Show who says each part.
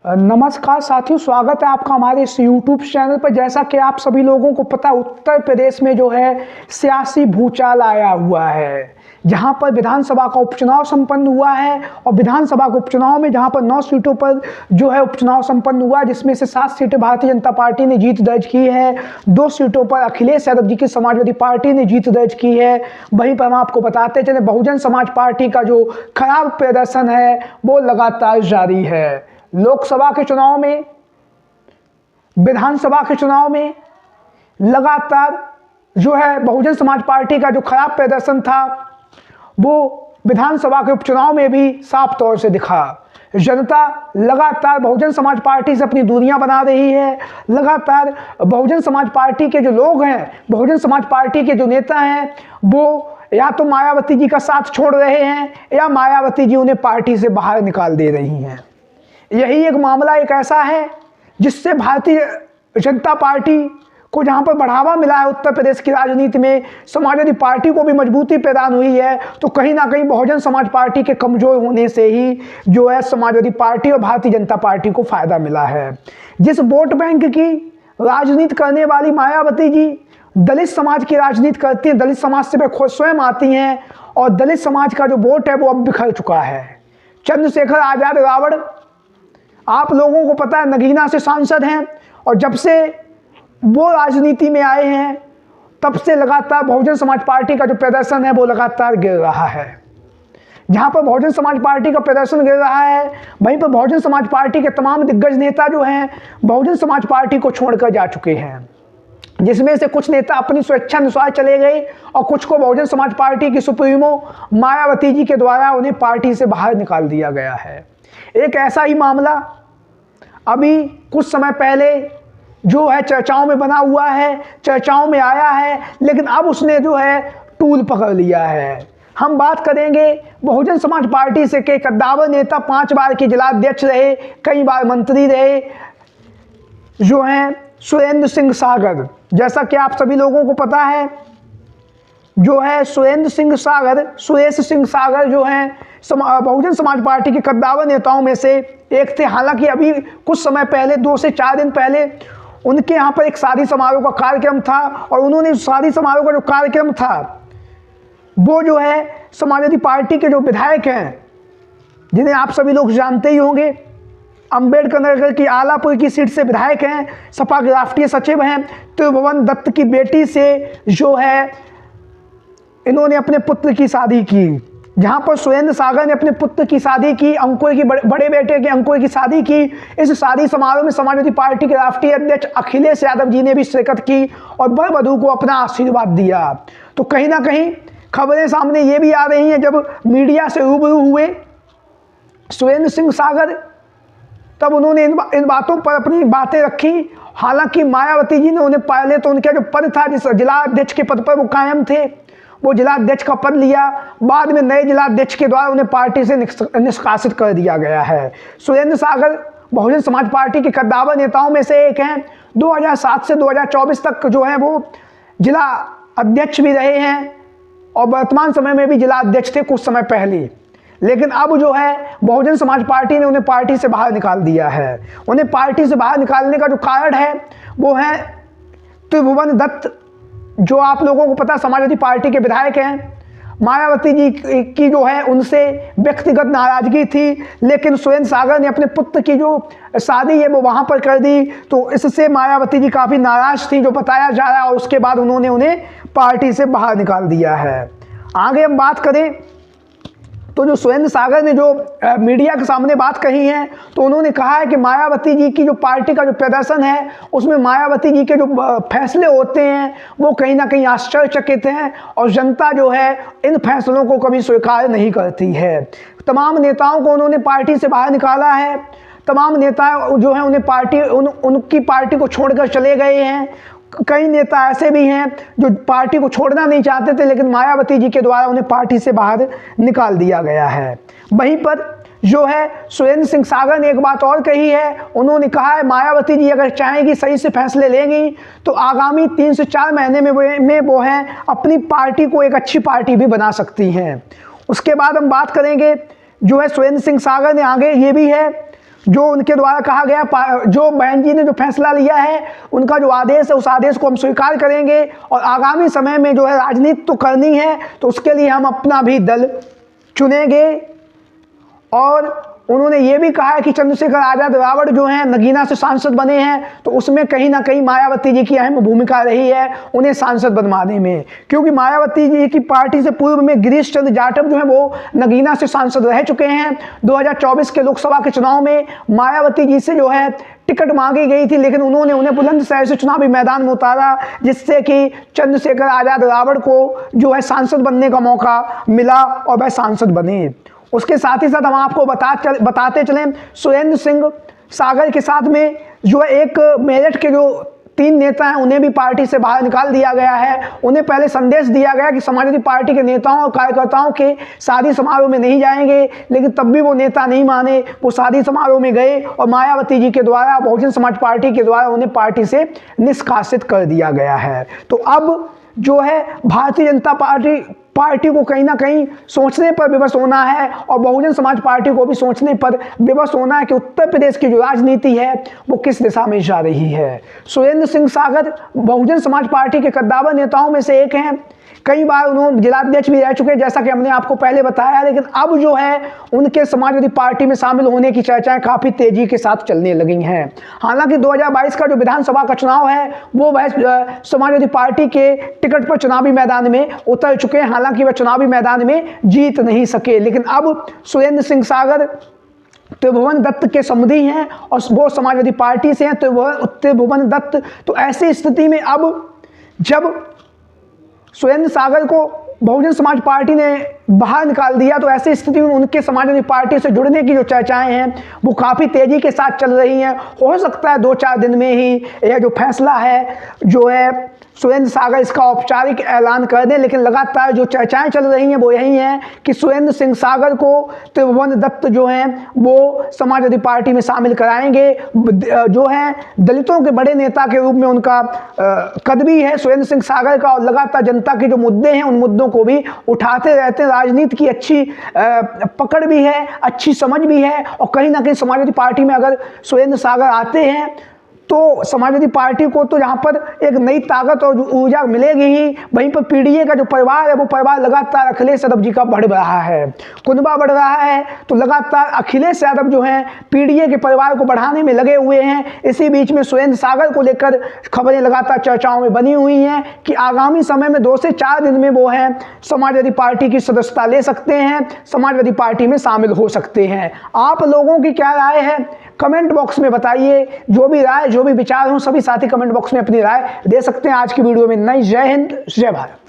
Speaker 1: नमस्कार साथियों, स्वागत है आपका हमारे इस YouTube चैनल पर। जैसा कि आप सभी लोगों को पता है, उत्तर प्रदेश में जो है सियासी भूचाल आया हुआ है, जहां पर विधानसभा का उपचुनाव संपन्न हुआ है। और विधानसभा के उपचुनाव में जहां पर 9 सीटों पर जो है उपचुनाव संपन्न हुआ, जिसमें से 7 सीटें भारतीय जनता पार्टी ने जीत दर्ज की है, 2 सीटों पर अखिलेश यादव जी की समाजवादी पार्टी ने जीत दर्ज की है। वहीं पर हम आपको बताते चले, बहुजन समाज पार्टी का जो खराब प्रदर्शन है वो लगातार जारी है। लोकसभा के चुनाव में, विधानसभा के चुनाव में लगातार जो है बहुजन समाज पार्टी का जो खराब प्रदर्शन था वो विधानसभा के उपचुनाव में भी साफ तौर से दिखा। जनता लगातार बहुजन समाज पार्टी से अपनी दूरियां बना रही है। लगातार बहुजन समाज पार्टी के जो लोग हैं, बहुजन समाज पार्टी के जो नेता हैं, वो या तो मायावती जी का साथ छोड़ रहे हैं या मायावती जी उन्हें पार्टी से बाहर निकाल दे रही हैं। यही एक मामला एक ऐसा है जिससे भारतीय जनता पार्टी को जहां पर बढ़ावा मिला है उत्तर प्रदेश की राजनीति में, समाजवादी पार्टी को भी मजबूती प्रदान हुई है, तो कहीं ना कहीं बहुजन समाज पार्टी के कमजोर होने से ही जो है समाजवादी पार्टी और भारतीय जनता पार्टी को फायदा मिला है। जिस वोट बैंक की राजनीति करने वाली मायावती जी दलित समाज की राजनीति करती हैं, दलित समाज से वे खुद स्वयं आती हैं, और दलित समाज का जो वोट है वो अब बिखर चुका है। चंद्रशेखर आजाद रावण, आप लोगों को पता है, नगीना से सांसद हैं, और जब से वो राजनीति में आए हैं तब से लगातार बहुजन समाज पार्टी का जो प्रदर्शन है वो लगातार गिर रहा है। जहां पर बहुजन समाज पार्टी का प्रदर्शन गिर रहा है, वहीं पर बहुजन समाज पार्टी के तमाम दिग्गज नेता जो हैं बहुजन समाज पार्टी को छोड़कर जा चुके हैं, जिसमें से कुछ नेता अपनी स्वेच्छा अनुसार चले गए और कुछ को बहुजन समाज पार्टी की सुप्रीमो मायावती जी के द्वारा उन्हें पार्टी से बाहर निकाल दिया गया है। एक ऐसा ही मामला अभी कुछ समय पहले जो है चर्चाओं में बना हुआ है, चर्चाओं में आया है, लेकिन अब उसने जो है टूल पकड़ लिया है। हम बात करेंगे बहुजन समाज पार्टी से के कद्दावर नेता, 5 बार के जिला अध्यक्ष रहे, कई बार मंत्री रहे, जो हैं सुरेंद्र सिंह सागर। जैसा कि आप सभी लोगों को पता है, जो है सुरेंद्र सिंह सागर, सुरेश सिंह सागर जो हैं बहुजन समाज पार्टी के कद्दावर नेताओं में से एक थे। हालांकि अभी कुछ समय पहले, 2 से 4 दिन पहले उनके यहाँ पर एक शादी समारोह का कार्यक्रम था, और उन्होंने शादी समारोह का जो कार्यक्रम था वो जो है समाजवादी पार्टी के जो विधायक हैं, जिन्हें आप सभी लोग जानते ही होंगे, अंबेडकर नगर की आलापुर की सीट से विधायक हैं, सपा के राष्ट्रीय सचिव हैं, त्रिभुवन दत्त की बेटी से जो है इन्होंने अपने पुत्र की शादी की। जहां पर सुरेंद्र सागर ने अपने पुत्र की शादी की, अंकुर की बड़े बेटे के अंकुर की शादी की। इस शादी समारोह में समाजवादी पार्टी के राष्ट्रीय अध्यक्ष अखिलेश यादव जी ने भी शिरकत की और वर वधू को अपना आशीर्वाद दिया। तो कहीं ना कहीं खबरें सामने ये भी आ रही हैं, जब मीडिया से रूबरू हुए सुरेंद्र सिंह सागर, तब उन्होंने इन बातों पर अपनी बातें रखी। हालांकि मायावती जी ने उन्हें पहले तो उनका जो पद था, जिस जिला अध्यक्ष के पद पर वो कायम थे, वो जिला अध्यक्ष का पद लिया। बाद में नए जिला अध्यक्ष के द्वारा उन्हें पार्टी से निष्कासित कर दिया गया है। सुरेंद्र सागर बहुजन समाज पार्टी के कद्दावर नेताओं में से एक हैं। 2007 से 2024 तक जो है वो जिला अध्यक्ष भी रहे हैं, और वर्तमान समय में भी जिला अध्यक्ष थे कुछ समय पहले। लेकिन अब जो है बहुजन समाज पार्टी ने उन्हें पार्टी से बाहर निकाल दिया है। उन्हें पार्टी से बाहर निकालने का जो कारण है वो है त्रिभुवन दत्त, जो आप लोगों को पता समाजवादी पार्टी के विधायक हैं। मायावती जी की जो है उनसे व्यक्तिगत नाराजगी थी, लेकिन सुरेंद्र सागर ने अपने पुत्र की जो शादी है वो वहां पर कर दी, तो इससे मायावती जी काफ़ी नाराज थी, जो बताया जा रहा है, और उसके बाद उन्होंने उन्हें पार्टी से बाहर निकाल दिया है। आगे हम बात करें तो जो सुरेंद्र सागर ने जो मीडिया के सामने बात कही है, तो उन्होंने कहा है कि मायावती जी की जो पार्टी का जो प्रदर्शन है उसमें मायावती जी के जो फैसले होते हैं वो कहीं ना कहीं आश्चर्यचकित हैं, और जनता जो है इन फैसलों को कभी स्वीकार नहीं करती है। तमाम नेताओं को उन्होंने पार्टी से बाहर निकाला है। तमाम नेता जो हैं उन्हें उनकी पार्टी को छोड़कर चले गए हैं। कई नेता ऐसे भी हैं जो पार्टी को छोड़ना नहीं चाहते थे, लेकिन मायावती जी के द्वारा उन्हें पार्टी से बाहर निकाल दिया गया है। वहीं पर जो है सुरेंद्र सिंह सागर ने एक बात और कही है। उन्होंने कहा है मायावती जी अगर चाहेंगी, सही से फैसले लेंगी, तो आगामी 3 से 4 महीने में वो हैं अपनी पार्टी को एक अच्छी पार्टी भी बना सकती हैं। उसके बाद हम बात करेंगे जो है सुरेंद्र सिंह सागर ने आगे ये भी है जो उनके द्वारा कहा गया, जो बहन जी ने जो फैसला लिया है, उनका जो आदेश है, उस आदेश को हम स्वीकार करेंगे और आगामी समय में जो है राजनीति तो करनी है, तो उसके लिए हम अपना भी दल चुनेंगे। और उन्होंने ये भी कहा है कि चंद्रशेखर आज़ाद रावण जो हैं नगीना से सांसद बने हैं, तो उसमें कहीं ना कहीं मायावती जी की अहम भूमिका रही है उन्हें सांसद बनवाने में, क्योंकि मायावती जी की पार्टी से पूर्व में गिरीश चंद्र जाटव जो है वो नगीना से सांसद रह चुके हैं। 2024 के लोकसभा के चुनाव में मायावती जी से जो है टिकट मांगी गई थी, लेकिन उन्होंने उन्हें बुलंदशहर से चुनावी मैदान में उतारा, जिससे कि चंद्रशेखर आज़ाद रावण को जो है सांसद बनने का मौका मिला और वह सांसद बने। उसके साथ ही साथ हम आपको बताते चलें, सुरेंद्र सिंह सागर के साथ में जो है एक मेरठ के जो 3 नेता हैं उन्हें भी पार्टी से बाहर निकाल दिया गया है। उन्हें पहले संदेश दिया गया कि समाजवादी पार्टी के नेताओं और कार्यकर्ताओं के शादी समारोह में नहीं जाएंगे, लेकिन तब भी वो नेता नहीं माने, वो शादी समारोह में गए और मायावती जी के द्वारा, बहुजन समाज पार्टी के द्वारा उन्हें पार्टी से निष्कासित कर दिया गया है। तो अब जो है भारतीय जनता पार्टी को कहीं ना कहीं सोचने पर विवश होना है और बहुजन समाज पार्टी को भी सोचने पर विवश होना है कि उत्तर प्रदेश की जो राजनीति है वो किस दिशा में जा रही है। सुरेंद्र सिंह सागर बहुजन समाज पार्टी के कद्दावर नेताओं में से एक हैं। कई बार उन्होंने जिलाध्यक्ष भी रह चुके हैं, जैसा कि हमने आपको पहले बताया, लेकिन अब जो है उनके समाजवादी पार्टी में शामिल होने की चर्चाएं काफ़ी तेजी के साथ चलने लगी हैं। हालांकि 2022 का जो विधानसभा का चुनाव है वो वह समाजवादी पार्टी के टिकट पर चुनावी मैदान में उतर चुके हैं, हालांकि वह चुनावी मैदान में जीत नहीं सके। लेकिन अब सुरेंद्र सिंह सागर त्रिभुवन दत्त के समधी हैं और वो समाजवादी पार्टी से हैं, त्रिभुवन दत्त। तो ऐसी स्थिति में अब जब सुरेंद्र सागर को बहुजन समाज पार्टी ने बाहर निकाल दिया, तो ऐसी स्थिति में उनके समाजवादी पार्टी से जुड़ने की जो चर्चाएं हैं वो काफ़ी तेज़ी के साथ चल रही हैं। हो सकता है 2-4 दिन में ही यह जो फैसला है जो है सुरेंद्र सागर इसका औपचारिक ऐलान कर दें, लेकिन लगातार जो चर्चाएं चल रही हैं वो यही हैं कि सुरेंद्र सिंह सागर को त्रिभुवन दत्त जो हैं वो समाजवादी पार्टी में शामिल कराएंगे। जो है दलितों के बड़े नेता के रूप में उनका कद भी है सुरेंद्र सिंह सागर का, और लगातार जनता के जो मुद्दे हैं उन मुद्दों को भी उठाते रहते हैं। राजनीति की अच्छी पकड़ भी है, अच्छी समझ भी है, और कहीं ना कहीं समाजवादी पार्टी में अगर सुरेंद्र सागर आते हैं तो समाजवादी पार्टी को तो यहाँ पर एक नई ताकत और ऊर्जा मिलेगी ही। वहीं पर पीडीए का जो परिवार है वो परिवार लगातार अखिलेश यादव जी का बढ़ रहा है, कुनबा बढ़ रहा है, तो लगातार अखिलेश यादव जो हैं पीडीए के परिवार को बढ़ाने में लगे हुए हैं। इसी बीच में सुरेंद्र सागर को लेकर खबरें लगातार चर्चाओं में बनी हुई हैं कि आगामी समय में 2 से 4 दिन में वो हैं समाजवादी पार्टी की सदस्यता ले सकते हैं, समाजवादी पार्टी में शामिल हो सकते हैं। आप लोगों की क्या राय है कमेंट बॉक्स में बताइए। जो भी राय, जो भी विचार हों, सभी साथी कमेंट बॉक्स में अपनी राय दे सकते हैं। आज की वीडियो में नहीं। जय हिंद, जय भारत।